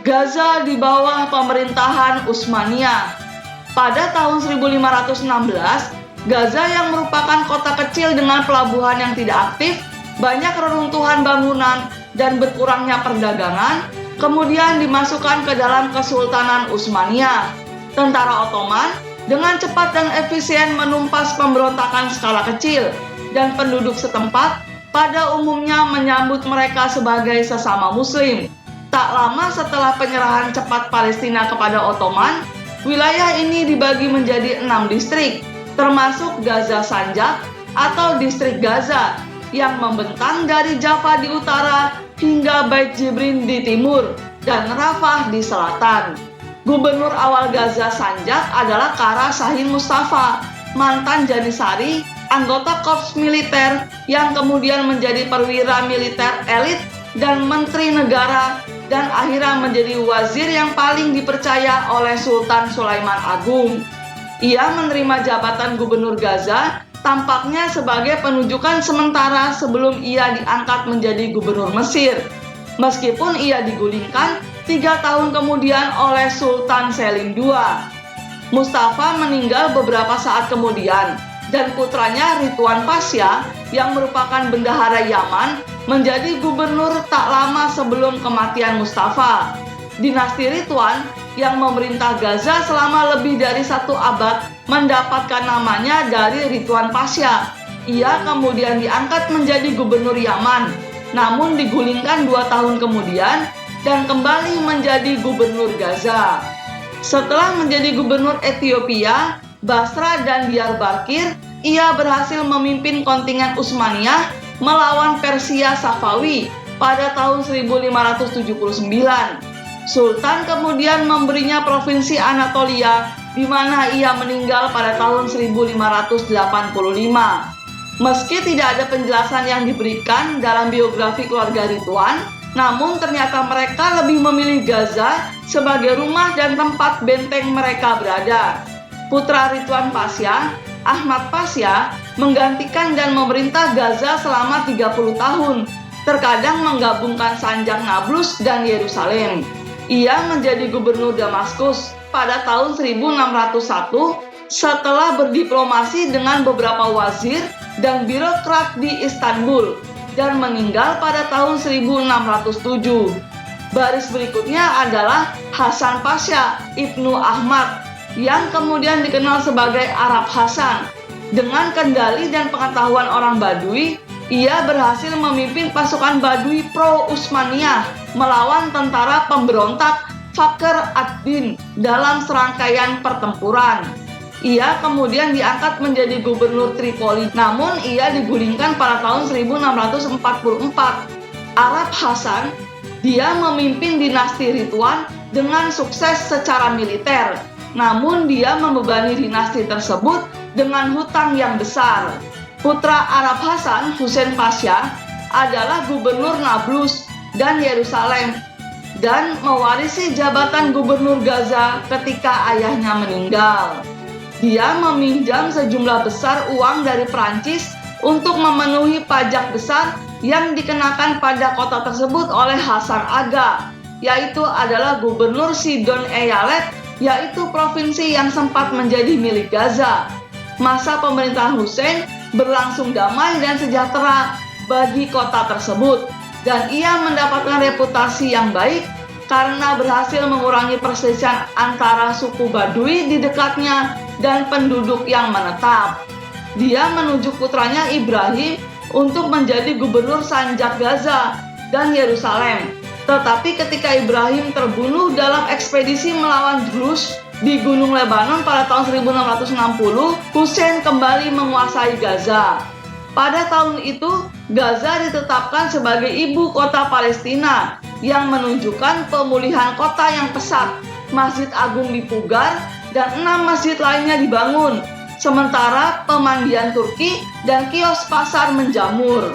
Gaza di bawah pemerintahan Utsmaniyah. Pada tahun 1516, Gaza yang merupakan kota kecil dengan pelabuhan yang tidak aktif, banyak reruntuhan bangunan, dan berkurangnya perdagangan, kemudian dimasukkan ke dalam Kesultanan Utsmaniyah. Tentara Ottoman dengan cepat dan efisien menumpas pemberontakan skala kecil, dan penduduk setempat pada umumnya menyambut mereka sebagai sesama Muslim. Tak lama setelah penyerahan cepat Palestina kepada Ottoman, wilayah ini dibagi menjadi 6 distrik, termasuk Gaza Sanjak atau distrik Gaza, yang membentang dari Jaffa di utara hingga Bait Jibrin di timur dan Rafah di selatan. Gubernur awal Gaza Sanjak adalah Kara Shahin Mustafa, mantan Janisari, anggota korps militer yang kemudian menjadi perwira militer elit dan menteri negara, dan akhirnya menjadi wazir yang paling dipercaya oleh Sultan Sulaiman Agung. Ia menerima jabatan gubernur Gaza tampaknya sebagai penunjukan sementara sebelum ia diangkat menjadi gubernur Mesir, meskipun ia digulingkan 3 tahun kemudian oleh Sultan Selim II. Mustafa meninggal beberapa saat kemudian, dan putranya Ridwan Pasha yang merupakan bendahara Yaman menjadi gubernur tak lama sebelum kematian Mustafa. Dinasti Ridwan yang memerintah Gaza selama lebih dari 1 abad mendapatkan namanya dari Ridwan Pasha. Ia kemudian diangkat menjadi gubernur Yaman, namun digulingkan 2 tahun kemudian dan kembali menjadi gubernur Gaza. Setelah menjadi gubernur Ethiopia, Basra dan Diyarbakir, ia berhasil memimpin kontingen Utsmaniyah melawan Persia Safawi pada tahun 1579. Sultan kemudian memberinya provinsi Anatolia, di mana ia meninggal pada tahun 1585. Meski tidak ada penjelasan yang diberikan dalam biografi keluarga Ridwan, namun ternyata mereka lebih memilih Gaza sebagai rumah dan tempat benteng mereka berada. Putra Ridwan Pasha, Ahmad Pasha, menggantikan dan memerintah Gaza selama 30 tahun, terkadang menggabungkan Sanjak Nablus dan Yerusalem. Ia menjadi gubernur Damaskus pada tahun 1601 setelah berdiplomasi dengan beberapa wazir dan birokrat di Istanbul, dan meninggal pada tahun 1607. Baris berikutnya adalah Hasan Pasha Ibnu Ahmad, yang kemudian dikenal sebagai Arab Hasan. Dengan kendali dan pengetahuan orang Badui, ia berhasil memimpin pasukan Badui pro-Utsmaniyah melawan tentara pemberontak Fakhr ad-Din dalam serangkaian pertempuran. Ia kemudian diangkat menjadi gubernur Tripoli, namun ia digulingkan pada tahun 1644. Arab Hasan, dia memimpin dinasti Ridwan dengan sukses secara militer, namun dia membebani dinasti tersebut dengan hutang yang besar. Putra Arab Hasan, Husain Pasha, adalah gubernur Nablus dan Yerusalem, dan mewarisi jabatan gubernur Gaza ketika ayahnya meninggal. Dia meminjam sejumlah besar uang dari Prancis untuk memenuhi pajak besar yang dikenakan pada kota tersebut oleh Hasan Aga, yaitu adalah gubernur Sidon Eyalet, yaitu provinsi yang sempat menjadi milik Gaza. Masa pemerintahan Husain berlangsung damai dan sejahtera bagi kota tersebut, dan ia mendapatkan reputasi yang baik karena berhasil mengurangi perselisihan antara suku Badui di dekatnya dan penduduk yang menetap. Dia menunjuk putranya Ibrahim untuk menjadi gubernur Sanjak Gaza dan Yerusalem. Tetapi ketika Ibrahim terbunuh dalam ekspedisi melawan Drus di Gunung Lebanon pada tahun 1660, Husain kembali menguasai Gaza. Pada tahun itu, Gaza ditetapkan sebagai ibu kota Palestina, yang menunjukkan pemulihan kota yang pesat. Masjid Agung dipugar dan 6 masjid lainnya dibangun, sementara pemandian Turki dan kios pasar menjamur.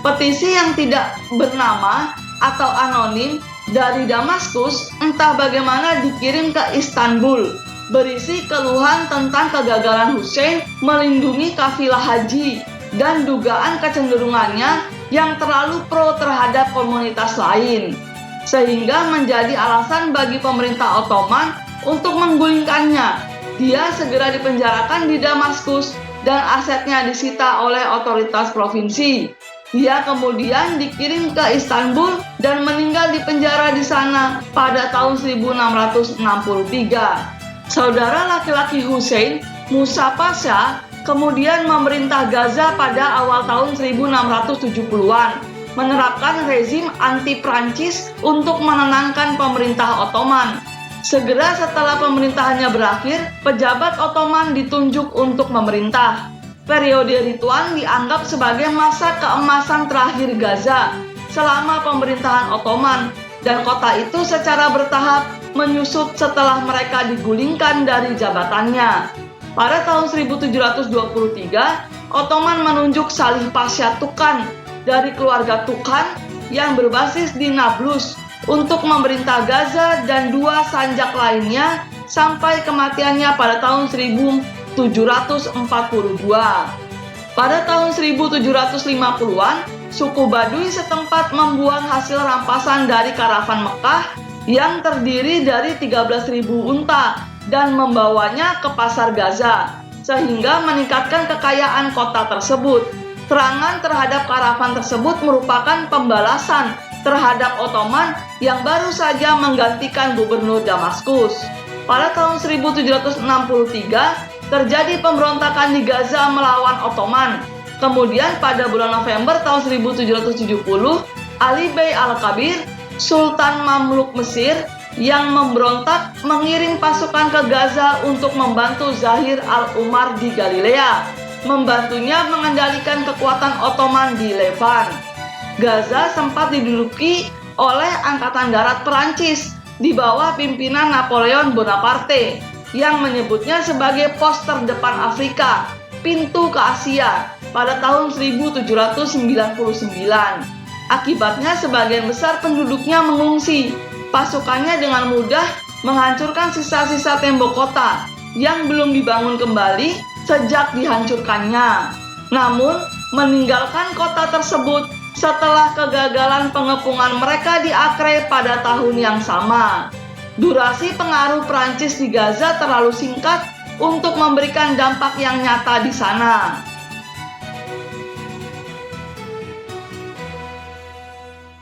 Petisi yang tidak bernama atau anonim dari Damaskus entah bagaimana dikirim ke Istanbul, berisi keluhan tentang kegagalan Husain melindungi kafilah haji dan dugaan kecenderungannya yang terlalu pro terhadap komunitas lain. sehingga menjadi alasan bagi pemerintah Ottoman untuk menggulingkannya. Dia segera dipenjarakan di Damaskus dan asetnya disita oleh otoritas provinsi. Dia kemudian dikirim ke Istanbul dan meninggal di penjara di sana pada tahun 1663. Saudara laki-laki Hussein, Musa Pasha, kemudian memerintah Gaza pada awal tahun 1670-an, menerapkan rezim anti-Prancis untuk menenangkan pemerintah Ottoman. Segera setelah pemerintahannya berakhir, pejabat Ottoman ditunjuk untuk memerintah. Periode Ridwan dianggap sebagai masa keemasan terakhir Gaza selama pemerintahan Ottoman, dan kota itu secara bertahap menyusut setelah mereka digulingkan dari jabatannya. Pada tahun 1723, Ottoman menunjuk Salih Pasha Tukan dari keluarga Tukan yang berbasis di Nablus untuk memerintah Gaza dan dua sanjak lainnya sampai kematiannya pada tahun 1742. Pada tahun 1750-an, suku Baduy setempat membuang hasil rampasan dari karavan Mekah yang terdiri dari 13.000 unta dan membawanya ke pasar Gaza, sehingga meningkatkan kekayaan kota tersebut. Serangan terhadap karavan tersebut merupakan pembalasan terhadap Ottoman yang baru saja menggantikan gubernur Damaskus. Pada tahun 1763, terjadi pemberontakan di Gaza melawan Ottoman. Kemudian pada bulan November tahun 1770, Ali Bey Al-Kabir, Sultan Mamluk Mesir yang memberontak, mengirim pasukan ke Gaza untuk membantu Zahir al-Umar di Galilea, membantunya mengendalikan kekuatan Ottoman di Levan. Gaza sempat diduduki oleh Angkatan Darat Perancis di bawah pimpinan Napoleon Bonaparte yang menyebutnya sebagai pos terdepan Afrika, pintu ke Asia, pada tahun 1799. Akibatnya sebagian besar penduduknya mengungsi. Pasukannya dengan mudah menghancurkan sisa-sisa tembok kota yang belum dibangun kembali sejak dihancurkannya. Namun, meninggalkan kota tersebut setelah kegagalan pengepungan mereka di Acre pada tahun yang sama. Durasi pengaruh Prancis di Gaza terlalu singkat untuk memberikan dampak yang nyata di sana.